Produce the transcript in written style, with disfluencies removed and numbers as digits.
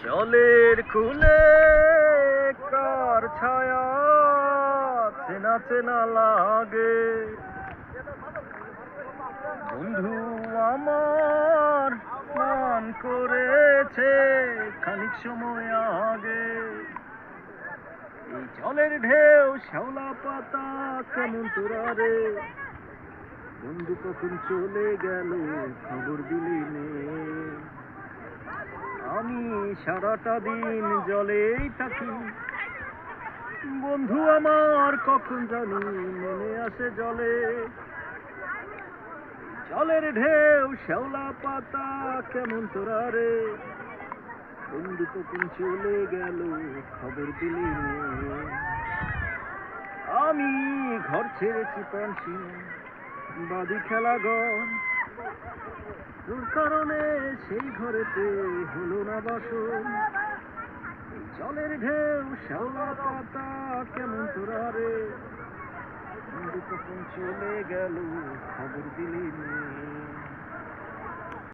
জলের কূলে কার ছায়া চেনা চেনা লাগে, বন্ধু আমার স্নান করেছে খানিক সময় আগে। এই জলের ঢেউ শ্যাওলা পাতা কেমন তোরা রে, বন্ধু কখন চলে গেল খবর দিলি নে। আমি সারাটা দিন জলেই থাকি, বন্ধু আমার কখন জানি মনে আসে জলে। জলের ঢেউ শ্যাওলা পাতা কেমন তোরা রে, বন্ধু কখন চলে গেল খবর দিলি নে। আমি ঘর ছেড়েছি পানসি বাদি খেলা ঘর, তোর কারণে সেই ঘরেতে হলো না বাসন। জলের ঢেউ শ্যাওলা পাতা কেমন তোরা রে, বন্ধু কখন চলে গেল খবর দিলি নে।